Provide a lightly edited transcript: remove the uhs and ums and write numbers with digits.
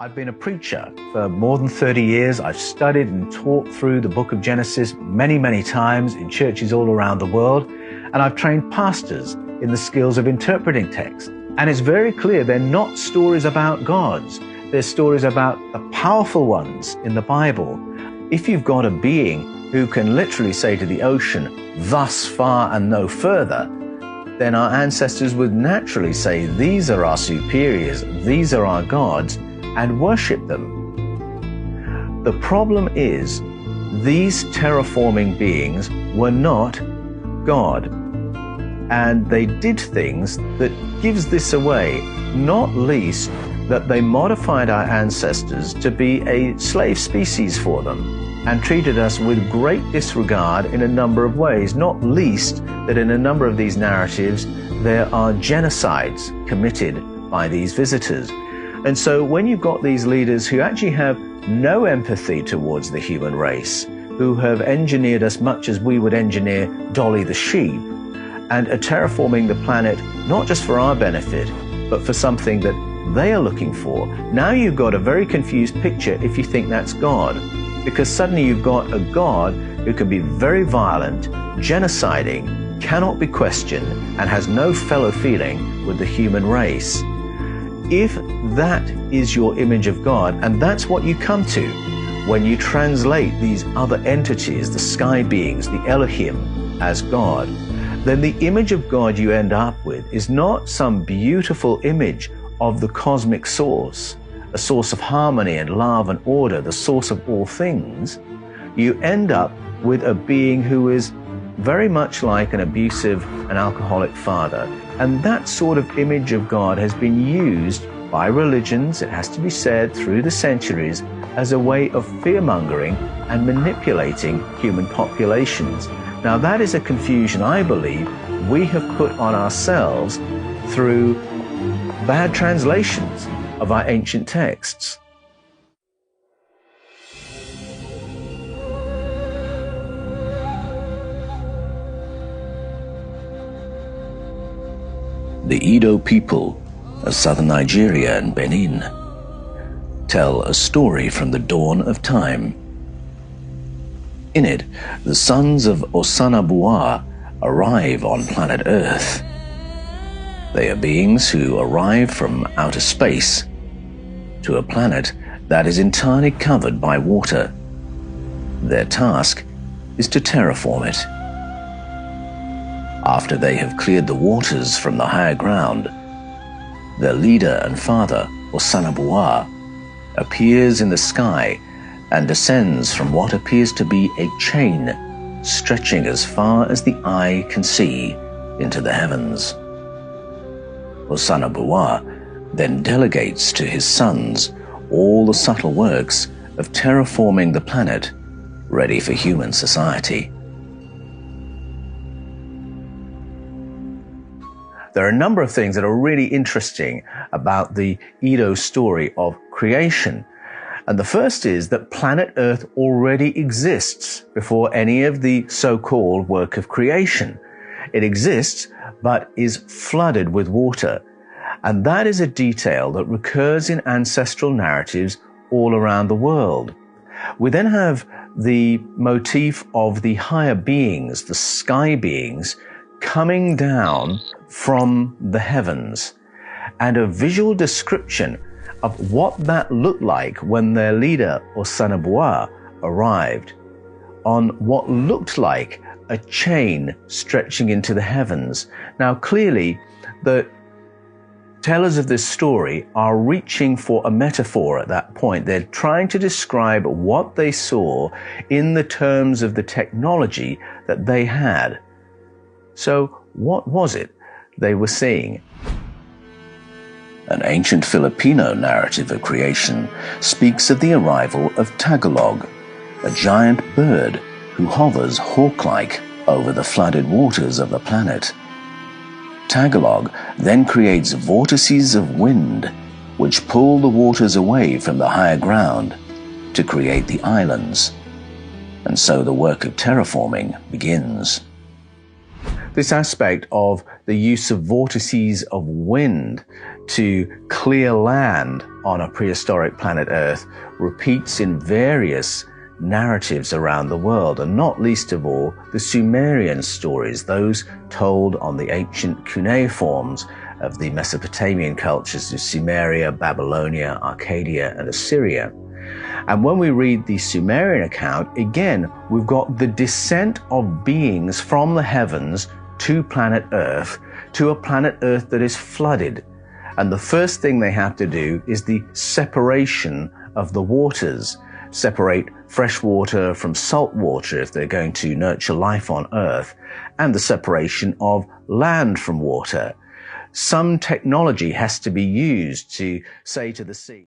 I've been a preacher for more than 30 years. I've studied and taught through the book of Genesis many times in churches all around the world. And I've trained pastors in the skills of interpreting text. And it's very clear they're not stories about gods. They're stories about the powerful ones in the Bible. If you've got a being who can literally say to the ocean, "Thus far and no further," then our ancestors would naturally say, these are our superiors, these are our gods, and worship them. The problem is, these terraforming beings were not God. And they did things that gives this away, not least that they modified our ancestors to be a slave species for them and treated us with great disregard in a number of ways, not least that in a number of these narratives there are genocides committed by these visitors. And so when you've got these leaders who actually have no empathy towards the human race, who have engineered us much as we would engineer Dolly the sheep, and are terraforming the planet not just for our benefit, but for something that they are looking for, now you've got a very confused picture if you think that's God. Because suddenly you've got a God who can be very violent, genociding, cannot be questioned, and has no fellow feeling with the human race. If that is your image of God, and that's what you come to when you translate these other entities, the sky beings, the Elohim, as God, then the image of God you end up with is not some beautiful image of the cosmic source, a source of harmony and love and order, the source of all things. You end up with a being who is very much like an abusive and alcoholic father. And that sort of image of God has been used by religions, it has to be said, through the centuries as a way of fear-mongering and manipulating human populations. Now that is a confusion I believe we have put on ourselves through bad translations of our ancient texts. The Edo people of southern Nigeria and Benin tell a story from the dawn of time. In it, the sons of Osanabua arrive on planet Earth. They are beings who arrive from outer space to a planet that is entirely covered by water. Their task is to terraform it. After they have cleared the waters from the higher ground, their leader and father, Osanabua, appears in the sky and descends from what appears to be a chain stretching as far as the eye can see into the heavens. Osanabua then delegates to his sons all the subtle works of terraforming the planet, ready for human society. There are a number of things that are really interesting about the Edo story of creation. And the first is that planet Earth already exists before any of the so-called work of creation. It exists, but is flooded with water. And that is a detail that recurs in ancestral narratives all around the world. We then have the motif of the higher beings, the sky beings, coming down from the heavens, and a visual description of what that looked like when their leader, Osanabua, arrived, on what looked like a chain stretching into the heavens. Now clearly, the tellers of this story are reaching for a metaphor at that point. They're trying to describe what they saw in the terms of the technology that they had. So what was it they were seeing? An ancient Filipino narrative of creation speaks of the arrival of Tagalog, a giant bird who hovers hawk-like over the flooded waters of the planet. Tagalog then creates vortices of wind which pull the waters away from the higher ground to create the islands. And so the work of terraforming begins. This aspect of the use of vortices of wind to clear land on a prehistoric planet Earth repeats in various narratives around the world, and not least of all the Sumerian stories, those told on the ancient cuneiforms of the Mesopotamian cultures of Sumeria, Babylonia, Arcadia, and Assyria. And when we read the Sumerian account, again, we've got the descent of beings from the heavens to planet Earth, to a planet Earth that is flooded. And the first thing they have to do is the separation of the waters, separate fresh water from salt water if they're going to nurture life on Earth, and the separation of land from water. Some technology has to be used to say to the sea,